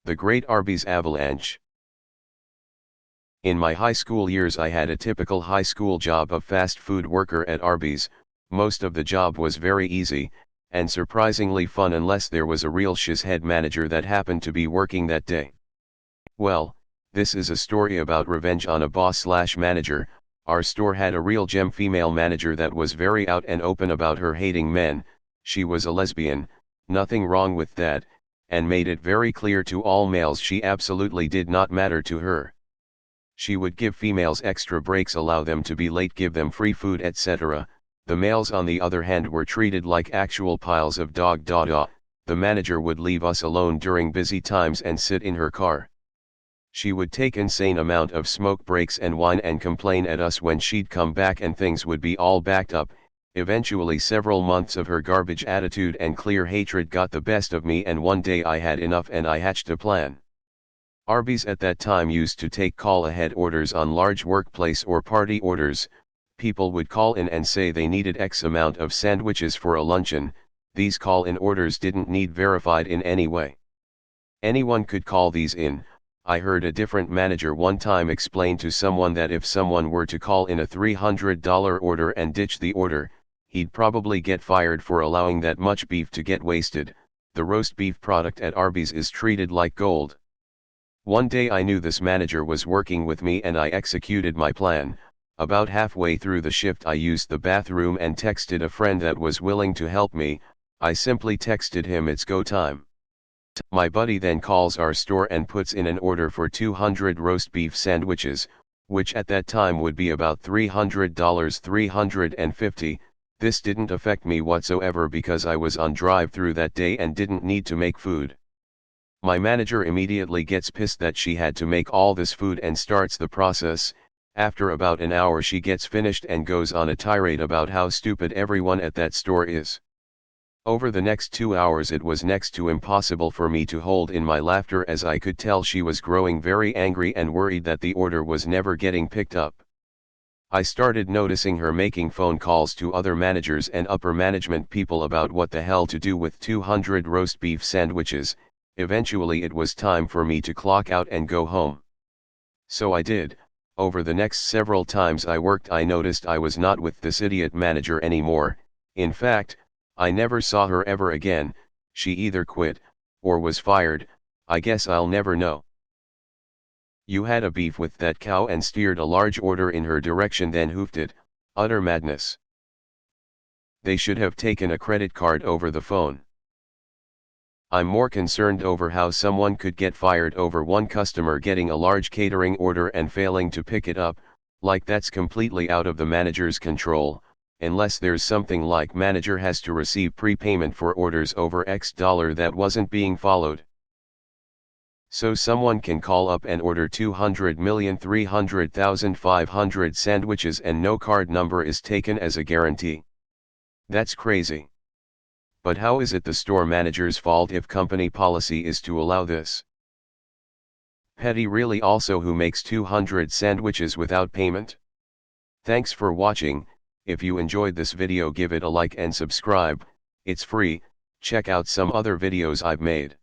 The Great Arby's Avalanche. In my high school years I had a typical high school job of fast food worker at Arby's. Most of the job was very easy, and surprisingly fun unless there was a real shiz-head manager that happened to be working that day. Well, this is a story about revenge on a boss/manager. Our store had a real gem female manager that was very out and open about her hating men. She was a lesbian, nothing wrong with that, and made it very clear to all males she absolutely did not matter to her. She would give females extra breaks, allow them to be late, give them free food, etc. The males on the other hand were treated like actual piles of dog. The manager would leave us alone during busy times and sit in her car. She would take insane amount of smoke breaks and whine and complain at us when she'd come back and things would be all backed up. Eventually several months of her garbage attitude and clear hatred got the best of me, and one day I had enough and I hatched a plan. Arby's at that time used to take call-ahead orders on large workplace or party orders. People would call in and say they needed X amount of sandwiches for a luncheon. These call-in orders didn't need verified in any way. Anyone could call these in. I heard a different manager one time explain to someone that if someone were to call in a $300 order and ditch the order, he'd probably get fired for allowing that much beef to get wasted. The roast beef product at Arby's is treated like gold. One day I knew this manager was working with me and I executed my plan. About halfway through the shift I used the bathroom and texted a friend that was willing to help me. I simply texted him, "It's go time." My buddy then calls our store and puts in an order for 200 roast beef sandwiches, which at that time would be about $300, $350. This didn't affect me whatsoever because I was on drive-through that day and didn't need to make food. My manager immediately gets pissed that she had to make all this food and starts the process. After about an hour she gets finished and goes on a tirade about how stupid everyone at that store is. Over the next 2 hours it was next to impossible for me to hold in my laughter, as I could tell she was growing very angry and worried that the order was never getting picked up. I started noticing her making phone calls to other managers and upper management people about what the hell to do with 200 roast beef sandwiches. Eventually it was time for me to clock out and go home. So I did. Over the next several times I worked I noticed I was not with this idiot manager anymore. In fact, I never saw her ever again. She either quit, or was fired. I guess I'll never know. You had a beef with that cow and steered a large order in her direction, then hoofed it. Utter madness. They should have taken a credit card over the phone. I'm more concerned over how someone could get fired over one customer getting a large catering order and failing to pick it up. Like, that's completely out of the manager's control, unless there's something like manager has to receive prepayment for orders over X dollar that wasn't being followed. So someone can call up and order 200,300,500 sandwiches and no card number is taken as a guarantee. That's crazy. But how is it the store manager's fault if company policy is to allow this? Petty really. Also, who makes 200 sandwiches without payment? Thanks for watching. If you enjoyed this video, give it a like and subscribe. It's free. Check out some other videos I've made.